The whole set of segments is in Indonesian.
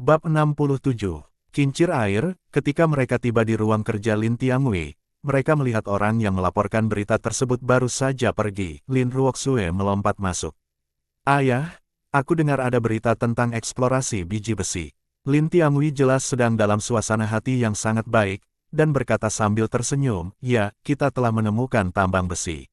Bab 67. Kincir air. Ketika mereka tiba di ruang kerja Lin Tiangui, mereka melihat orang yang melaporkan berita tersebut baru saja pergi. Lin Ruoxue melompat masuk. Ayah, aku dengar ada berita tentang eksplorasi biji besi. Lin Tiangui jelas sedang dalam suasana hati yang sangat baik, dan berkata sambil tersenyum, ya, kita telah menemukan tambang besi.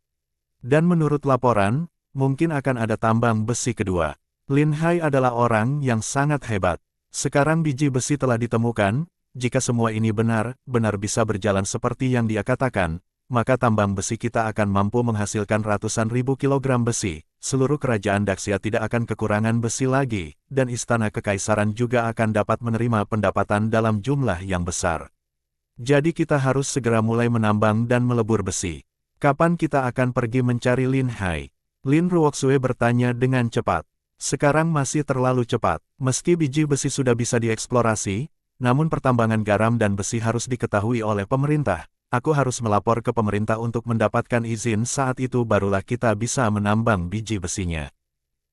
Dan menurut laporan, mungkin akan ada tambang besi kedua. Lin Hai adalah orang yang sangat hebat. Sekarang biji besi telah ditemukan, jika semua ini benar bisa berjalan seperti yang dia katakan, maka tambang besi kita akan mampu menghasilkan ratusan ribu kilogram besi, seluruh kerajaan Daxia tidak akan kekurangan besi lagi, dan istana kekaisaran juga akan dapat menerima pendapatan dalam jumlah yang besar. Jadi kita harus segera mulai menambang dan melebur besi. Kapan kita akan pergi mencari Lin Hai? Lin Ruoxue bertanya dengan cepat. Sekarang masih terlalu cepat. Meski biji besi sudah bisa dieksplorasi, namun pertambangan garam dan besi harus diketahui oleh pemerintah. Aku harus melapor ke pemerintah untuk mendapatkan izin, saat itu barulah kita bisa menambang biji besinya.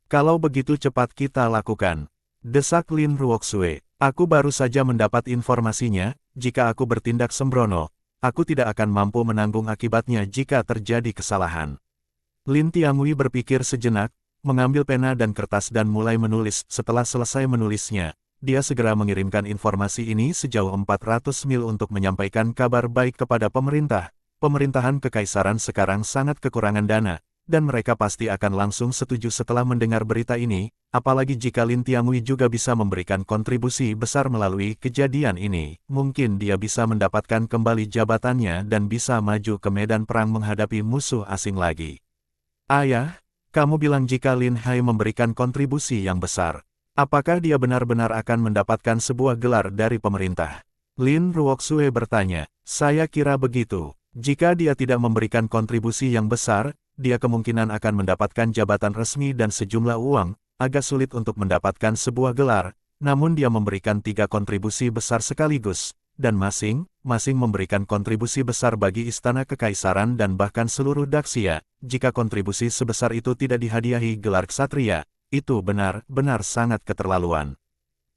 Kalau begitu cepat kita lakukan, desak Lin Ruoxue. Aku baru saja mendapat informasinya, jika aku bertindak sembrono, aku tidak akan mampu menanggung akibatnya jika terjadi kesalahan. Lin Tiangui berpikir sejenak, mengambil pena dan kertas dan mulai menulis. Setelah selesai menulisnya, dia segera mengirimkan informasi ini sejauh 400 mil untuk menyampaikan kabar baik kepada pemerintah. Pemerintahan kekaisaran sekarang sangat kekurangan dana, dan mereka pasti akan langsung setuju setelah mendengar berita ini, apalagi jika Lin Tiangui juga bisa memberikan kontribusi besar melalui kejadian ini. Mungkin dia bisa mendapatkan kembali jabatannya dan bisa maju ke medan perang menghadapi musuh asing lagi. Ayah, kamu bilang jika Lin Hai memberikan kontribusi yang besar, apakah dia benar-benar akan mendapatkan sebuah gelar dari pemerintah? Lin Ruoxue bertanya. Saya kira begitu. Jika dia tidak memberikan kontribusi yang besar, dia kemungkinan akan mendapatkan jabatan resmi dan sejumlah uang. Agak sulit untuk mendapatkan sebuah gelar, namun dia memberikan 3 kontribusi besar sekaligus, dan masing-masing memberikan kontribusi besar bagi istana kekaisaran dan bahkan seluruh Daxia. Jika kontribusi sebesar itu tidak dihadiahi gelar ksatria, itu benar-benar sangat keterlaluan.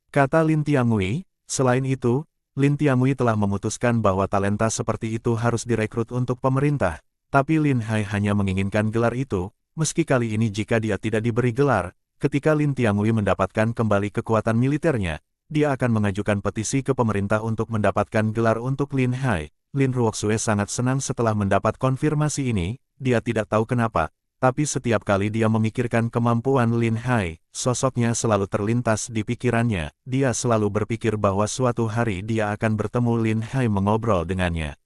Kata Lin Tiangui. Selain itu, Lin Tiangui telah memutuskan bahwa talenta seperti itu harus direkrut untuk pemerintah, tapi Lin Hai hanya menginginkan gelar itu, meski kali ini jika dia tidak diberi gelar, ketika Lin Tiangui mendapatkan kembali kekuatan militernya, dia akan mengajukan petisi ke pemerintah untuk mendapatkan gelar untuk Lin Hai. Lin Ruoxue sangat senang setelah mendapat konfirmasi ini. Dia tidak tahu kenapa, tapi setiap kali dia memikirkan kemampuan Lin Hai, sosoknya selalu terlintas di pikirannya. Dia selalu berpikir bahwa suatu hari dia akan bertemu Lin Hai mengobrol dengannya.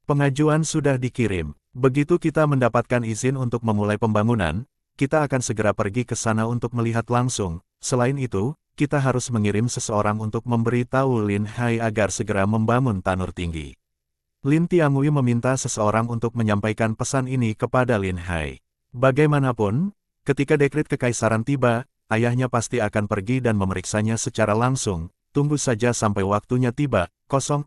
Pengajuan sudah dikirim. Begitu kita mendapatkan izin untuk memulai pembangunan, kita akan segera pergi ke sana untuk melihat langsung. Selain itu, kita harus mengirim seseorang untuk memberitahu Lin Hai agar segera membangun tanur tinggi. Lin Tiangui meminta seseorang untuk menyampaikan pesan ini kepada Lin Hai. Bagaimanapun, ketika dekret kekaisaran tiba, ayahnya pasti akan pergi dan memeriksanya secara langsung. Tunggu saja sampai waktunya tiba. 000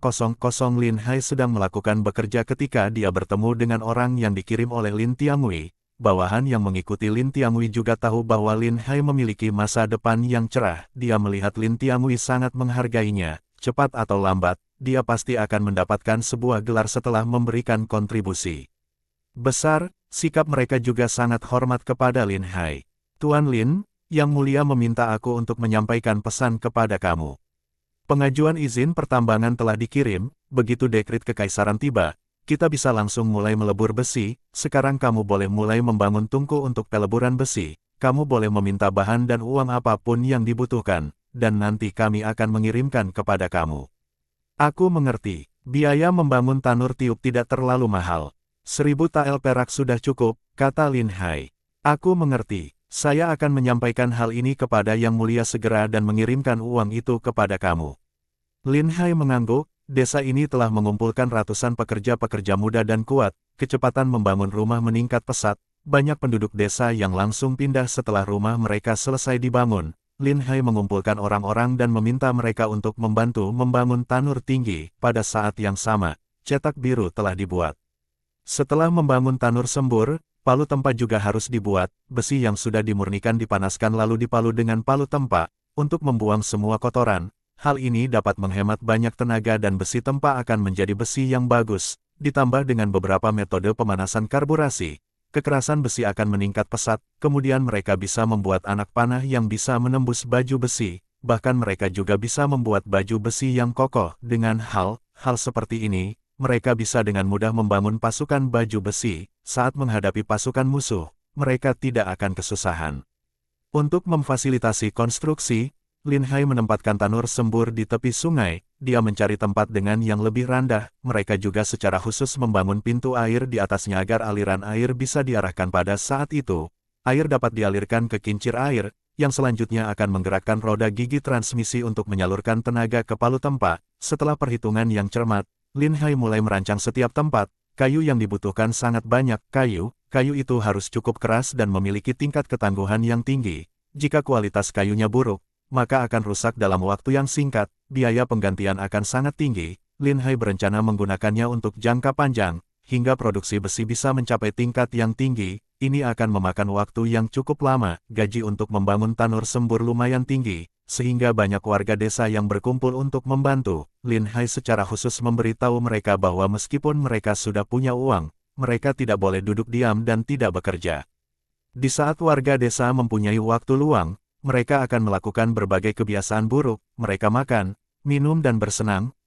Lin Hai sedang melakukan bekerja ketika dia bertemu dengan orang yang dikirim oleh Lin Tiangui. Bawahan yang mengikuti Lin Tiangui juga tahu bahwa Lin Hai memiliki masa depan yang cerah. Dia melihat Lin Tiangui sangat menghargainya. Cepat atau lambat, dia pasti akan mendapatkan sebuah gelar setelah memberikan kontribusi besar. Sikap mereka juga sangat hormat kepada Lin Hai. Tuan Lin, Yang Mulia meminta aku untuk menyampaikan pesan kepada kamu. Pengajuan izin pertambangan telah dikirim. Begitu dekret kekaisaran tiba, kita bisa langsung mulai melebur besi. Sekarang kamu boleh mulai membangun tungku untuk peleburan besi. Kamu boleh meminta bahan dan uang apapun yang dibutuhkan, dan nanti kami akan mengirimkan kepada kamu. Aku mengerti. Biaya membangun tanur tiup tidak terlalu mahal. 1000 tael perak sudah cukup, kata Lin Hai. Aku mengerti. Saya akan menyampaikan hal ini kepada Yang Mulia segera dan mengirimkan uang itu kepada kamu. Lin Hai mengangguk. Desa ini telah mengumpulkan ratusan pekerja-pekerja muda dan kuat. Kecepatan membangun rumah meningkat pesat. Banyak penduduk desa yang langsung pindah setelah rumah mereka selesai dibangun. Lin Hai mengumpulkan orang-orang dan meminta mereka untuk membantu membangun tanur tinggi. Pada saat yang sama, cetak biru telah dibuat. Setelah membangun tanur sembur, palu tempa juga harus dibuat. Besi yang sudah dimurnikan dipanaskan lalu dipalu dengan palu tempa, untuk membuang semua kotoran. Hal ini dapat menghemat banyak tenaga dan besi tempa akan menjadi besi yang bagus, ditambah dengan beberapa metode pemanasan karburasi. Kekerasan besi akan meningkat pesat, kemudian mereka bisa membuat anak panah yang bisa menembus baju besi, bahkan mereka juga bisa membuat baju besi yang kokoh. Dengan hal seperti ini, mereka bisa dengan mudah membangun pasukan baju besi. Saat menghadapi pasukan musuh, mereka tidak akan kesusahan. Untuk memfasilitasi konstruksi, Lin Hai menempatkan tanur sembur di tepi sungai. Dia mencari tempat dengan yang lebih rendah. Mereka juga secara khusus membangun pintu air di atasnya agar aliran air bisa diarahkan pada saat itu. Air dapat dialirkan ke kincir air, yang selanjutnya akan menggerakkan roda gigi transmisi untuk menyalurkan tenaga ke palu tempa. Setelah perhitungan yang cermat, Lin Hai mulai merancang setiap tempat. Kayu yang dibutuhkan sangat banyak. Kayu itu harus cukup keras dan memiliki tingkat ketangguhan yang tinggi. Jika kualitas kayunya buruk, maka akan rusak dalam waktu yang singkat, biaya penggantian akan sangat tinggi. Lin Hai berencana menggunakannya untuk jangka panjang, hingga produksi besi bisa mencapai tingkat yang tinggi. Ini akan memakan waktu yang cukup lama. Gaji untuk membangun tanur sembur lumayan tinggi, sehingga banyak warga desa yang berkumpul untuk membantu. Lin Hai secara khusus memberitahu mereka bahwa meskipun mereka sudah punya uang, mereka tidak boleh duduk diam dan tidak bekerja. Di saat warga desa mempunyai waktu luang, mereka akan melakukan berbagai kebiasaan buruk. Mereka makan, minum dan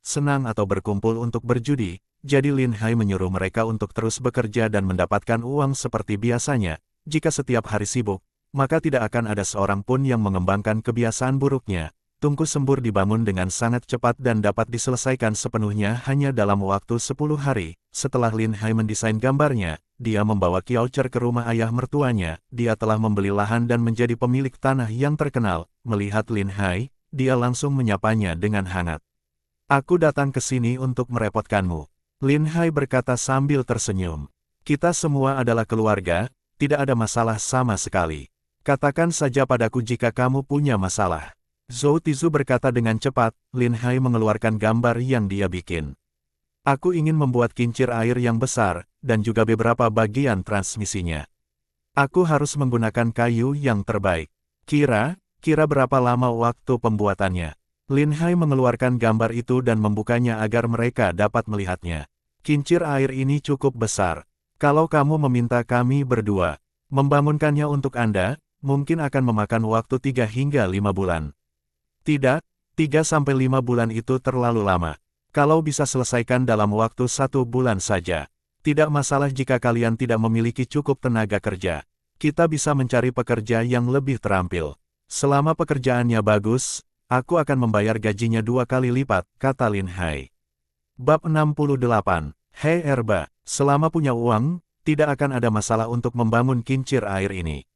senang atau berkumpul untuk berjudi. Jadi Lin Hai menyuruh mereka untuk terus bekerja dan mendapatkan uang seperti biasanya. Jika setiap hari sibuk, maka tidak akan ada seorang pun yang mengembangkan kebiasaan buruknya. Tungku sembur dibangun dengan sangat cepat dan dapat diselesaikan sepenuhnya hanya dalam waktu 10 hari. Setelah Lin Hai mendesain gambarnya, dia membawa Qiao Cher ke rumah ayah mertuanya. Dia telah membeli lahan dan menjadi pemilik tanah yang terkenal. Melihat Lin Hai, dia langsung menyapanya dengan hangat. "Aku datang ke sini untuk merepotkanmu," Lin Hai berkata sambil tersenyum. "Kita semua adalah keluarga, tidak ada masalah sama sekali. Katakan saja padaku jika kamu punya masalah." Zhou Tizu berkata dengan cepat. Lin Hai mengeluarkan gambar yang dia bikin. "Aku ingin membuat kincir air yang besar, dan juga beberapa bagian transmisinya. Aku harus menggunakan kayu yang terbaik. Kira berapa lama waktu pembuatannya?" Lin Hai mengeluarkan gambar itu dan membukanya agar mereka dapat melihatnya. "Kincir air ini cukup besar. Kalau kamu meminta kami berdua membangunkannya untuk Anda, mungkin akan memakan waktu 3 hingga 5 bulan. Tidak, 3-5 bulan itu terlalu lama. Kalau bisa selesaikan dalam waktu 1 bulan saja. Tidak masalah jika kalian tidak memiliki cukup tenaga kerja. Kita bisa mencari pekerja yang lebih terampil. Selama pekerjaannya bagus, aku akan membayar gajinya 2 kali lipat," kata Lin Hai. Bab 68. Hei Erba, selama punya uang, tidak akan ada masalah untuk membangun kincir air ini.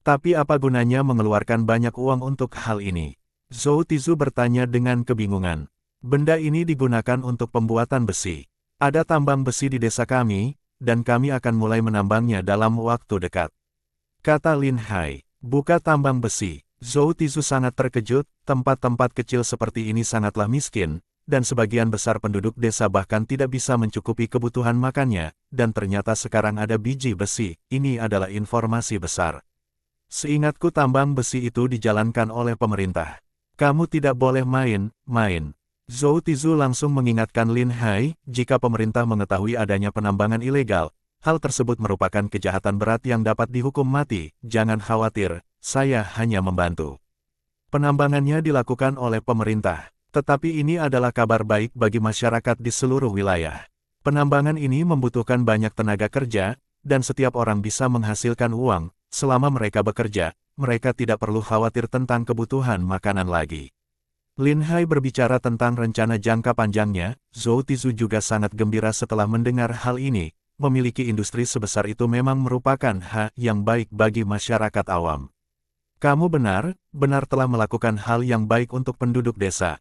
Tapi apa gunanya mengeluarkan banyak uang untuk hal ini? Zhou Tizu bertanya dengan kebingungan. "Benda ini digunakan untuk pembuatan besi. Ada tambang besi di desa kami, dan kami akan mulai menambangnya dalam waktu dekat," kata Lin Hai. "Buka tambang besi." Zhou Tizu sangat terkejut. Tempat-tempat kecil seperti ini sangatlah miskin, dan sebagian besar penduduk desa bahkan tidak bisa mencukupi kebutuhan makannya, dan ternyata sekarang ada biji besi. Ini adalah informasi besar. Seingatku tambang besi itu dijalankan oleh pemerintah. Kamu tidak boleh main-main. Zhou Tizu langsung mengingatkan Lin Hai, jika pemerintah mengetahui adanya penambangan ilegal, hal tersebut merupakan kejahatan berat yang dapat dihukum mati. Jangan khawatir, saya hanya membantu. Penambangannya dilakukan oleh pemerintah. Tetapi ini adalah kabar baik bagi masyarakat di seluruh wilayah. Penambangan ini membutuhkan banyak tenaga kerja, dan setiap orang bisa menghasilkan uang. Selama mereka bekerja, mereka tidak perlu khawatir tentang kebutuhan makanan lagi. Lin Hai berbicara tentang rencana jangka panjangnya. Zhou Tizu juga sangat gembira setelah mendengar hal ini. Memiliki industri sebesar itu memang merupakan hal yang baik bagi masyarakat awam. "Kamu benar telah melakukan hal yang baik untuk penduduk desa.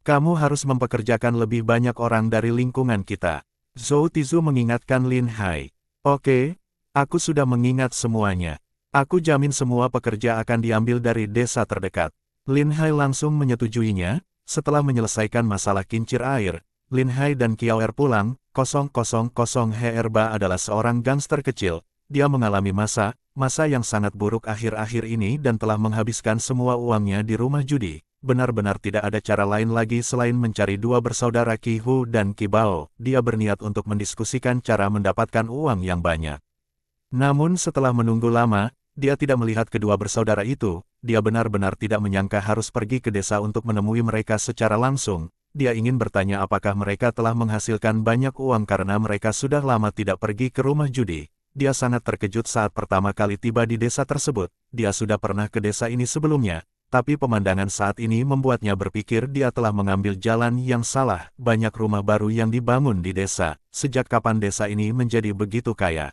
Kamu harus mempekerjakan lebih banyak orang dari lingkungan kita." Zhou Tizu mengingatkan Lin Hai. "Oke, aku sudah mengingat semuanya. Aku jamin semua pekerja akan diambil dari desa terdekat." Lin Hai langsung menyetujuinya. Setelah menyelesaikan masalah kincir air, Lin Hai dan Qiao Er pulang. He Erba adalah seorang gangster kecil. Dia mengalami masa yang sangat buruk akhir-akhir ini dan telah menghabiskan semua uangnya di rumah judi. benar-benar tidak ada cara lain lagi selain mencari dua bersaudara Qi Hu dan Qi Bao. Dia berniat untuk mendiskusikan cara mendapatkan uang yang banyak. Namun setelah menunggu lama, dia tidak melihat kedua bersaudara itu. Dia benar-benar tidak menyangka harus pergi ke desa untuk menemui mereka secara langsung. Dia ingin bertanya apakah mereka telah menghasilkan banyak uang karena mereka sudah lama tidak pergi ke rumah judi. Dia sangat terkejut saat pertama kali tiba di desa tersebut. Dia sudah pernah ke desa ini sebelumnya, tapi pemandangan saat ini membuatnya berpikir dia telah mengambil jalan yang salah. Banyak rumah baru yang dibangun di desa. Sejak kapan desa ini menjadi begitu kaya?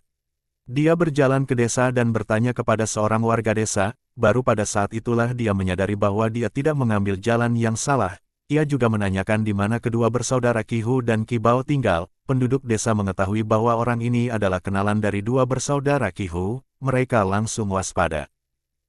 Dia berjalan ke desa dan bertanya kepada seorang warga desa. Baru pada saat itulah dia menyadari bahwa dia tidak mengambil jalan yang salah. Ia juga menanyakan di mana kedua bersaudara Qi Hu dan Qi Bao tinggal. Penduduk desa mengetahui bahwa orang ini adalah kenalan dari dua bersaudara Qi Hu. Mereka langsung waspada.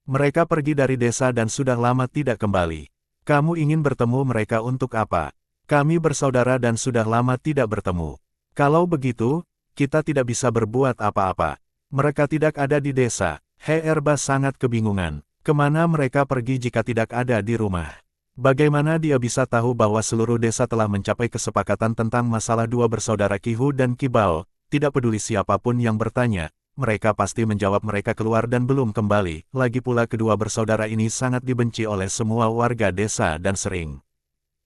Mereka pergi dari desa dan sudah lama tidak kembali. Kamu ingin bertemu mereka untuk apa? Kami bersaudara dan sudah lama tidak bertemu. Kalau begitu, kita tidak bisa berbuat apa-apa. Mereka tidak ada di desa. Herba sangat kebingungan. Kemana mereka pergi jika tidak ada di rumah? Bagaimana dia bisa tahu bahwa seluruh desa telah mencapai kesepakatan tentang masalah dua bersaudara Qi Hu dan Qi Bao? Tidak peduli siapapun yang bertanya, mereka pasti menjawab mereka keluar dan belum kembali. Lagi pula kedua bersaudara ini sangat dibenci oleh semua warga desa dan sering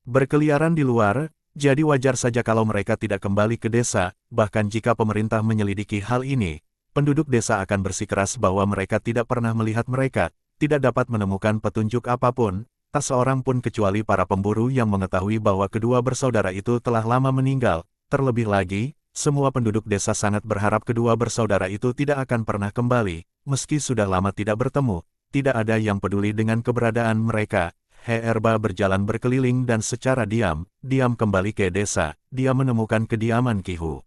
berkeliaran di luar, jadi wajar saja kalau mereka tidak kembali ke desa. Bahkan jika pemerintah menyelidiki hal ini, penduduk desa akan bersikeras bahwa mereka tidak pernah melihat mereka, tidak dapat menemukan petunjuk apapun, tak seorang pun kecuali para pemburu yang mengetahui bahwa kedua bersaudara itu telah lama meninggal. Terlebih lagi, semua penduduk desa sangat berharap kedua bersaudara itu tidak akan pernah kembali, meski sudah lama tidak bertemu, tidak ada yang peduli dengan keberadaan mereka. Herba berjalan berkeliling dan secara diam kembali ke desa. Dia menemukan kediaman Qi Hu.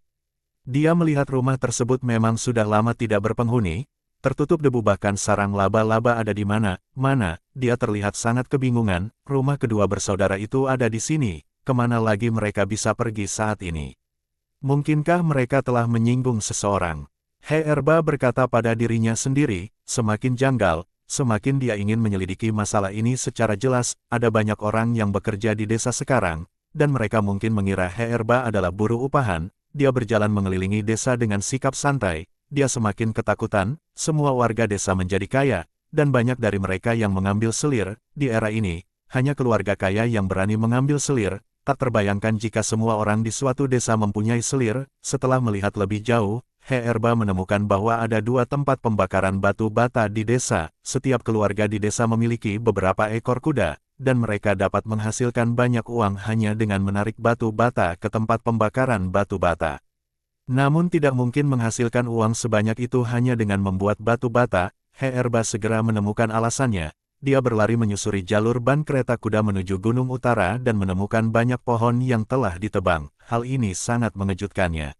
Dia melihat rumah tersebut memang sudah lama tidak berpenghuni, tertutup debu bahkan sarang laba-laba ada di mana-mana. Dia terlihat sangat kebingungan. Rumah kedua bersaudara itu ada di sini, kemana lagi mereka bisa pergi saat ini? Mungkinkah mereka telah menyinggung seseorang? Herba berkata pada dirinya sendiri, semakin janggal, semakin dia ingin menyelidiki masalah ini secara jelas. Ada banyak orang yang bekerja di desa sekarang, dan mereka mungkin mengira Herba adalah buruh upahan. Dia berjalan mengelilingi desa dengan sikap santai. Dia semakin ketakutan. Semua warga desa menjadi kaya, dan banyak dari mereka yang mengambil selir. Di era ini, hanya keluarga kaya yang berani mengambil selir. Tak terbayangkan jika semua orang di suatu desa mempunyai selir. Setelah melihat lebih jauh, Herba menemukan bahwa ada dua tempat pembakaran batu bata di desa. Setiap keluarga di desa memiliki beberapa ekor kuda, dan mereka dapat menghasilkan banyak uang hanya dengan menarik batu bata ke tempat pembakaran batu bata. Namun tidak mungkin menghasilkan uang sebanyak itu hanya dengan membuat batu bata. Herba segera menemukan alasannya. Dia berlari menyusuri jalur ban kereta kuda menuju Gunung Utara dan menemukan banyak pohon yang telah ditebang. Hal ini sangat mengejutkannya.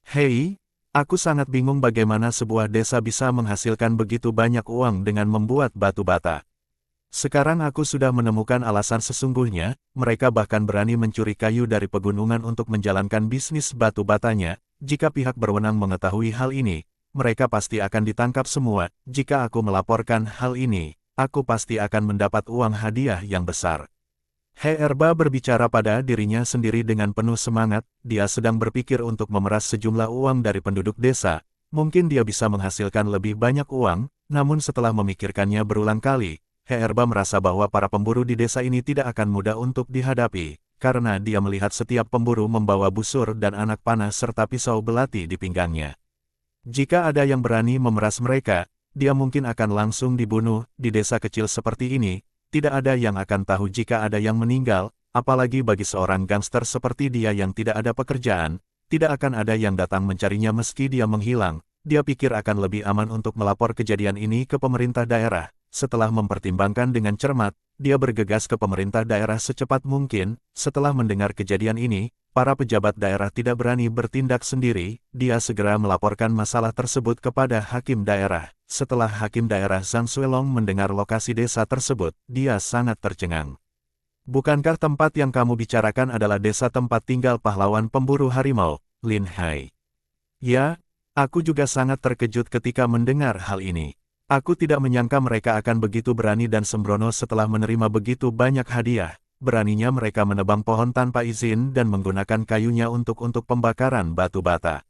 Hei, aku sangat bingung bagaimana sebuah desa bisa menghasilkan begitu banyak uang dengan membuat batu bata. Sekarang aku sudah menemukan alasan sesungguhnya. Mereka bahkan berani mencuri kayu dari pegunungan untuk menjalankan bisnis batu batanya. Jika pihak berwenang mengetahui hal ini, mereka pasti akan ditangkap semua. Jika aku melaporkan hal ini, aku pasti akan mendapat uang hadiah yang besar. Herba berbicara pada dirinya sendiri dengan penuh semangat. Dia sedang berpikir untuk memeras sejumlah uang dari penduduk desa. Mungkin dia bisa menghasilkan lebih banyak uang, namun setelah memikirkannya berulang kali, Herba merasa bahwa para pemburu di desa ini tidak akan mudah untuk dihadapi, karena dia melihat setiap pemburu membawa busur dan anak panah serta pisau belati di pinggangnya. Jika ada yang berani memeras mereka, dia mungkin akan langsung dibunuh. Di desa kecil seperti ini, tidak ada yang akan tahu jika ada yang meninggal, apalagi bagi seorang gangster seperti dia yang tidak ada pekerjaan, tidak akan ada yang datang mencarinya meski dia menghilang. Dia pikir akan lebih aman untuk melapor kejadian ini ke pemerintah daerah. Setelah mempertimbangkan dengan cermat, dia bergegas ke pemerintah daerah secepat mungkin. Setelah mendengar kejadian ini, para pejabat daerah tidak berani bertindak sendiri. Dia segera melaporkan masalah tersebut kepada hakim daerah. Setelah hakim daerah Zhang Xuelong mendengar lokasi desa tersebut, dia sangat tercengang. Bukankah tempat yang kamu bicarakan adalah desa tempat tinggal pahlawan pemburu harimau, Lin Hai? Ya, aku juga sangat terkejut ketika mendengar hal ini. Aku tidak menyangka mereka akan begitu berani dan sembrono setelah menerima begitu banyak hadiah. Beraninya mereka menebang pohon tanpa izin dan menggunakan kayunya untuk pembakaran batu bata.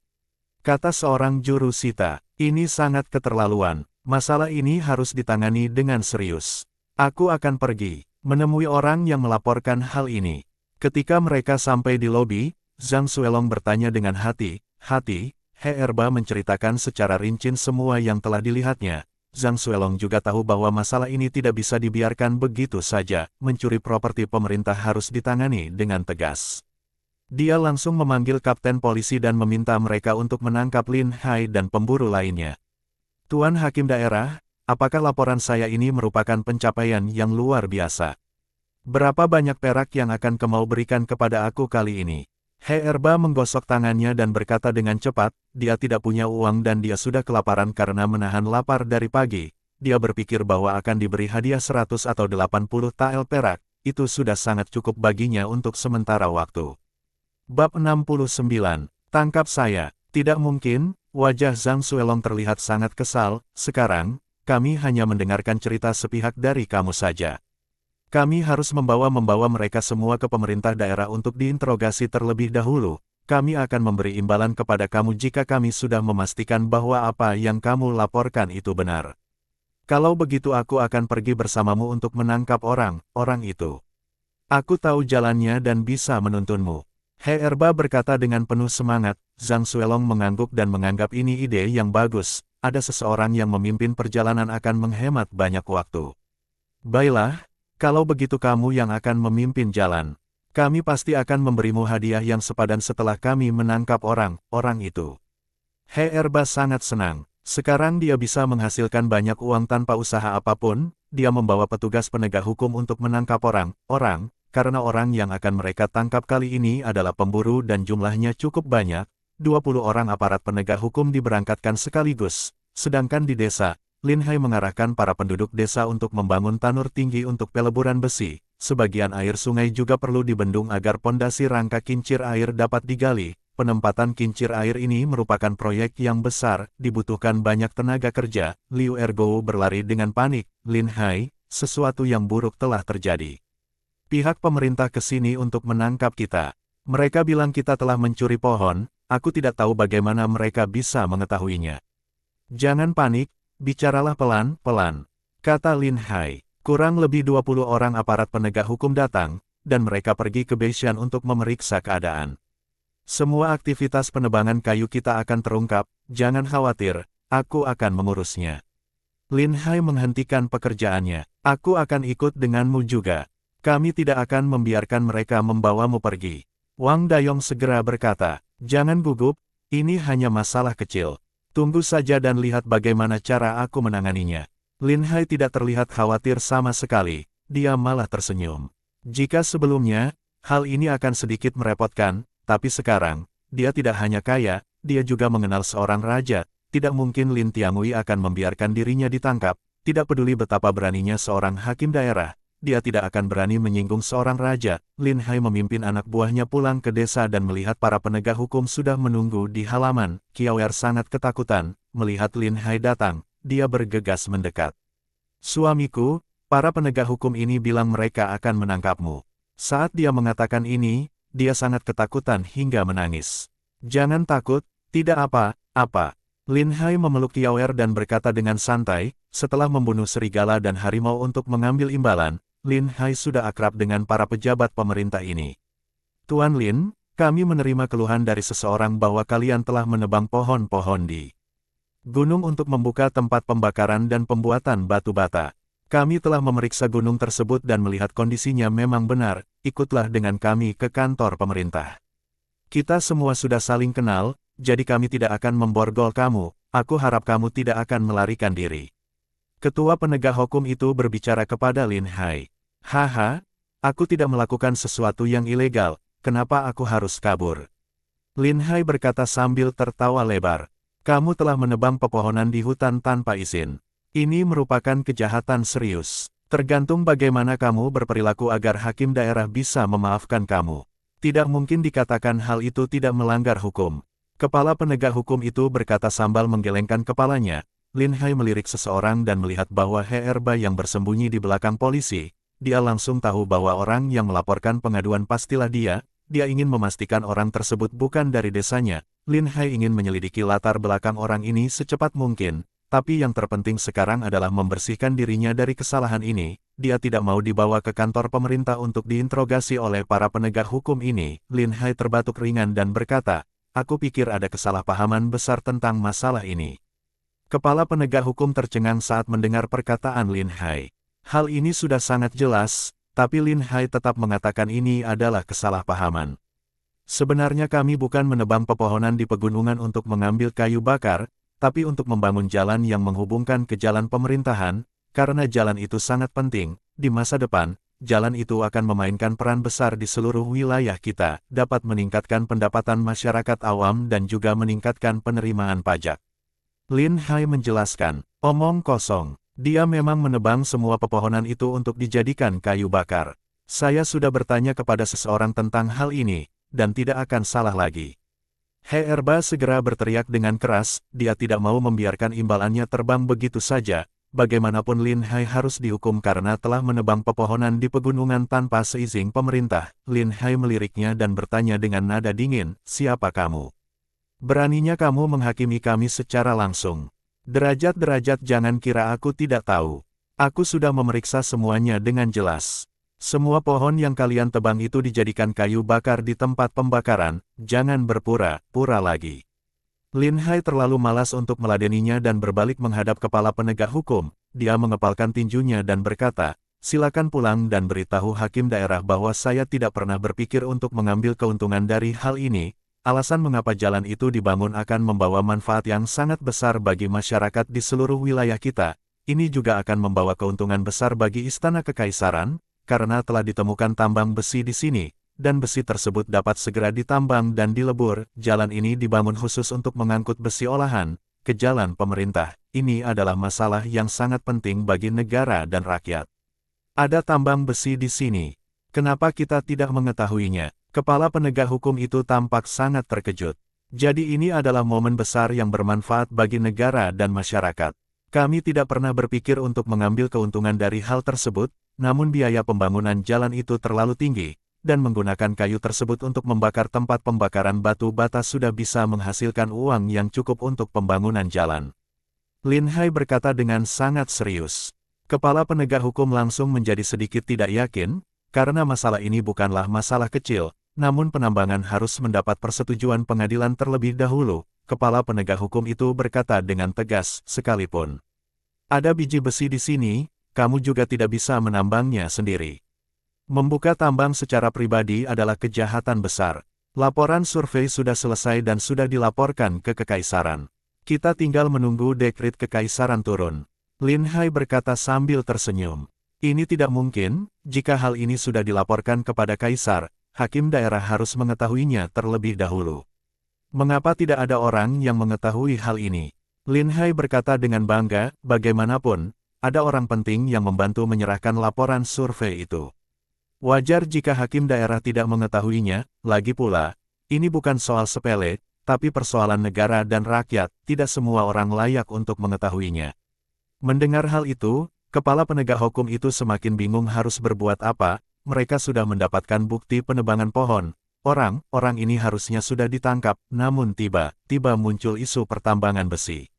Kata seorang juru sita, ini sangat keterlaluan. Masalah ini harus ditangani dengan serius. Aku akan pergi, menemui orang yang melaporkan hal ini. Ketika mereka sampai di lobi, Zhang Xuelong bertanya dengan hati-hati. He Erba menceritakan secara rinci semua yang telah dilihatnya. Zhang Xuelong juga tahu bahwa masalah ini tidak bisa dibiarkan begitu saja. Mencuri properti pemerintah harus ditangani dengan tegas. Dia langsung memanggil kapten polisi dan meminta mereka untuk menangkap Lin Hai dan pemburu lainnya. Tuan Hakim Daerah, apakah laporan saya ini merupakan pencapaian yang luar biasa? Berapa banyak perak yang akan kau berikan kepada aku kali ini? He Erba menggosok tangannya dan berkata dengan cepat, dia tidak punya uang dan dia sudah kelaparan karena menahan lapar dari pagi. Dia berpikir bahwa akan diberi hadiah 100 atau 80 tael perak, itu sudah sangat cukup baginya untuk sementara waktu. Bab 69, tangkap saya. Tidak mungkin, wajah Zhang Xuelong terlihat sangat kesal. Sekarang, kami hanya mendengarkan cerita sepihak dari kamu saja. Kami harus membawa mereka semua ke pemerintah daerah untuk diinterogasi terlebih dahulu. Kami akan memberi imbalan kepada kamu jika kami sudah memastikan bahwa apa yang kamu laporkan itu benar. Kalau begitu aku akan pergi bersamamu untuk menangkap orang itu. Aku tahu jalannya dan bisa menuntunmu. He Erba berkata dengan penuh semangat. Zhang Xuelong mengangguk dan menganggap ini ide yang bagus. Ada seseorang yang memimpin perjalanan akan menghemat banyak waktu. Baiklah. Kalau begitu kamu yang akan memimpin jalan. Kami pasti akan memberimu hadiah yang sepadan setelah kami menangkap orang itu. He Erba sangat senang. Sekarang dia bisa menghasilkan banyak uang tanpa usaha apapun. Dia membawa petugas penegak hukum untuk menangkap orang, karena orang yang akan mereka tangkap kali ini adalah pemburu dan jumlahnya cukup banyak. 20 orang aparat penegak hukum diberangkatkan sekaligus. Sedangkan di desa, Lin Hai mengarahkan para penduduk desa untuk membangun tanur tinggi untuk peleburan besi. Sebagian air sungai juga perlu dibendung agar pondasi rangka kincir air dapat digali. Penempatan kincir air ini merupakan proyek yang besar, dibutuhkan banyak tenaga kerja. Liu Ergo berlari dengan panik. Lin Hai, sesuatu yang buruk telah terjadi. Pihak pemerintah ke sini untuk menangkap kita. Mereka bilang kita telah mencuri pohon, aku tidak tahu bagaimana mereka bisa mengetahuinya. Jangan panik. Bicaralah pelan-pelan, kata Lin Hai. Kurang lebih 20 orang aparat penegak hukum datang, dan mereka pergi ke Beishan untuk memeriksa keadaan. Semua aktivitas penebangan kayu kita akan terungkap, jangan khawatir, aku akan mengurusnya. Lin Hai menghentikan pekerjaannya. Aku akan ikut denganmu juga. Kami tidak akan membiarkan mereka membawamu pergi. Wang Dayong segera berkata, jangan gugup, ini hanya masalah kecil. Tunggu saja dan lihat bagaimana cara aku menanganinya. Lin Hai tidak terlihat khawatir sama sekali, dia malah tersenyum. Jika sebelumnya, hal ini akan sedikit merepotkan, tapi sekarang, dia tidak hanya kaya, dia juga mengenal seorang raja. Tidak mungkin Lin Tiangui akan membiarkan dirinya ditangkap, tidak peduli betapa beraninya seorang hakim daerah. Dia tidak akan berani menyinggung seorang raja. Lin Hai memimpin anak buahnya pulang ke desa dan melihat para penegak hukum sudah menunggu di halaman. Qiaoer sangat ketakutan, melihat Lin Hai datang, dia bergegas mendekat. Suamiku, para penegak hukum ini bilang mereka akan menangkapmu. Saat dia mengatakan ini, dia sangat ketakutan hingga menangis. Jangan takut, tidak apa-apa. Lin Hai memeluk Qiaoer dan berkata dengan santai, setelah membunuh serigala dan harimau untuk mengambil imbalan, Lin Hai sudah akrab dengan para pejabat pemerintah ini. Tuan Lin, kami menerima keluhan dari seseorang bahwa kalian telah menebang pohon-pohon di gunung untuk membuka tempat pembakaran dan pembuatan batu bata. Kami telah memeriksa gunung tersebut dan melihat kondisinya memang benar, ikutlah dengan kami ke kantor pemerintah. Kita semua sudah saling kenal, jadi kami tidak akan memborgol kamu, aku harap kamu tidak akan melarikan diri. Ketua penegak hukum itu berbicara kepada Lin Hai. Haha, aku tidak melakukan sesuatu yang ilegal, kenapa aku harus kabur? Lin Hai berkata sambil tertawa lebar. Kamu telah menebang pepohonan di hutan tanpa izin. Ini merupakan kejahatan serius. Tergantung bagaimana kamu berperilaku agar hakim daerah bisa memaafkan kamu. Tidak mungkin dikatakan hal itu tidak melanggar hukum. Kepala penegak hukum itu berkata sambil menggelengkan kepalanya. Lin Hai melirik seseorang dan melihat bahwa He Erba yang bersembunyi di belakang polisi. Dia langsung tahu bahwa orang yang melaporkan pengaduan pastilah dia. Dia ingin memastikan orang tersebut bukan dari desanya. Lin Hai ingin menyelidiki latar belakang orang ini secepat mungkin. Tapi yang terpenting sekarang adalah membersihkan dirinya dari kesalahan ini. Dia tidak mau dibawa ke kantor pemerintah untuk diinterogasi oleh para penegak hukum ini. Lin Hai terbatuk ringan dan berkata, "Aku pikir ada kesalahpahaman besar tentang masalah ini." Kepala penegak hukum tercengang saat mendengar perkataan Lin Hai. Hal ini sudah sangat jelas, tapi Lin Hai tetap mengatakan ini adalah kesalahpahaman. Sebenarnya kami bukan menebang pepohonan di pegunungan untuk mengambil kayu bakar, tapi untuk membangun jalan yang menghubungkan ke jalan pemerintahan, karena jalan itu sangat penting. Di masa depan, jalan itu akan memainkan peran besar di seluruh wilayah kita, dapat meningkatkan pendapatan masyarakat awam dan juga meningkatkan penerimaan pajak. Lin Hai menjelaskan, "Omong kosong. Dia memang menebang semua pepohonan itu untuk dijadikan kayu bakar. Saya sudah bertanya kepada seseorang tentang hal ini, dan tidak akan salah lagi." He Erba segera berteriak dengan keras, dia tidak mau membiarkan imbalannya terbang begitu saja. Bagaimanapun Lin Hai harus dihukum karena telah menebang pepohonan di pegunungan tanpa seizin pemerintah. Lin Hai meliriknya dan bertanya dengan nada dingin, "Siapa kamu? Beraninya kamu menghakimi kami secara langsung. Derajat-derajat, jangan kira aku tidak tahu. Aku sudah memeriksa semuanya dengan jelas. Semua pohon yang kalian tebang itu dijadikan kayu bakar di tempat pembakaran, jangan berpura-pura lagi." Lin Hai terlalu malas untuk meladeninya dan berbalik menghadap kepala penegak hukum. Dia mengepalkan tinjunya dan berkata, "Silakan pulang dan beritahu hakim daerah bahwa saya tidak pernah berpikir untuk mengambil keuntungan dari hal ini. Alasan mengapa jalan itu dibangun akan membawa manfaat yang sangat besar bagi masyarakat di seluruh wilayah kita. Ini juga akan membawa keuntungan besar bagi Istana Kekaisaran, karena telah ditemukan tambang besi di sini, dan besi tersebut dapat segera ditambang dan dilebur. Jalan ini dibangun khusus untuk mengangkut besi olahan ke jalan pemerintah. Ini adalah masalah yang sangat penting bagi negara dan rakyat. Ada tambang besi di sini. Kenapa kita tidak mengetahuinya?" Kepala penegak hukum itu tampak sangat terkejut. Jadi ini adalah momen besar yang bermanfaat bagi negara dan masyarakat. Kami tidak pernah berpikir untuk mengambil keuntungan dari hal tersebut, namun biaya pembangunan jalan itu terlalu tinggi, dan menggunakan kayu tersebut untuk membakar tempat pembakaran batu bata sudah bisa menghasilkan uang yang cukup untuk pembangunan jalan. Lin Hai berkata dengan sangat serius. Kepala penegak hukum langsung menjadi sedikit tidak yakin, karena masalah ini bukanlah masalah kecil. Namun penambangan harus mendapat persetujuan pengadilan terlebih dahulu. Kepala penegak hukum itu berkata dengan tegas, "Sekalipun ada biji besi di sini, kamu juga tidak bisa menambangnya sendiri. Membuka tambang secara pribadi adalah kejahatan besar. Laporan survei sudah selesai dan sudah dilaporkan ke Kekaisaran. Kita tinggal menunggu dekret Kekaisaran turun." Lin Hai berkata sambil tersenyum. Ini tidak mungkin. Jika hal ini sudah dilaporkan kepada Kaisar, hakim daerah harus mengetahuinya terlebih dahulu. Mengapa tidak ada orang yang mengetahui hal ini? Lin Hai berkata dengan bangga, bagaimanapun, ada orang penting yang membantu menyerahkan laporan survei itu. Wajar jika hakim daerah tidak mengetahuinya, lagi pula, ini bukan soal sepele, tapi persoalan negara dan rakyat, tidak semua orang layak untuk mengetahuinya. Mendengar hal itu, kepala penegak hukum itu semakin bingung harus berbuat apa. Mereka sudah mendapatkan bukti penebangan pohon. Orang ini harusnya sudah ditangkap, namun tiba-tiba muncul isu pertambangan besi.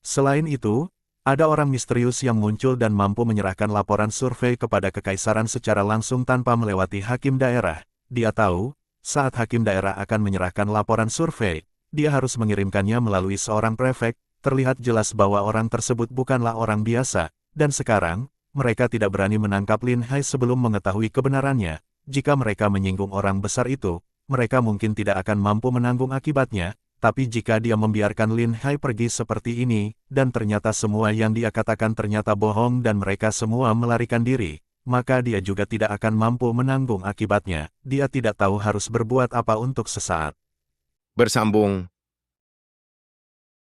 Selain itu, ada orang misterius yang muncul dan mampu menyerahkan laporan survei kepada Kekaisaran secara langsung tanpa melewati hakim daerah. Dia tahu, saat hakim daerah akan menyerahkan laporan survei, dia harus mengirimkannya melalui seorang prefek. Terlihat jelas bahwa orang tersebut bukanlah orang biasa, dan sekarang, mereka tidak berani menangkap Lin Hai sebelum mengetahui kebenarannya. Jika mereka menyinggung orang besar itu, mereka mungkin tidak akan mampu menanggung akibatnya, tapi jika dia membiarkan Lin Hai pergi seperti ini, dan ternyata semua yang dia katakan ternyata bohong dan mereka semua melarikan diri, maka dia juga tidak akan mampu menanggung akibatnya. Dia tidak tahu harus berbuat apa untuk sesaat. Bersambung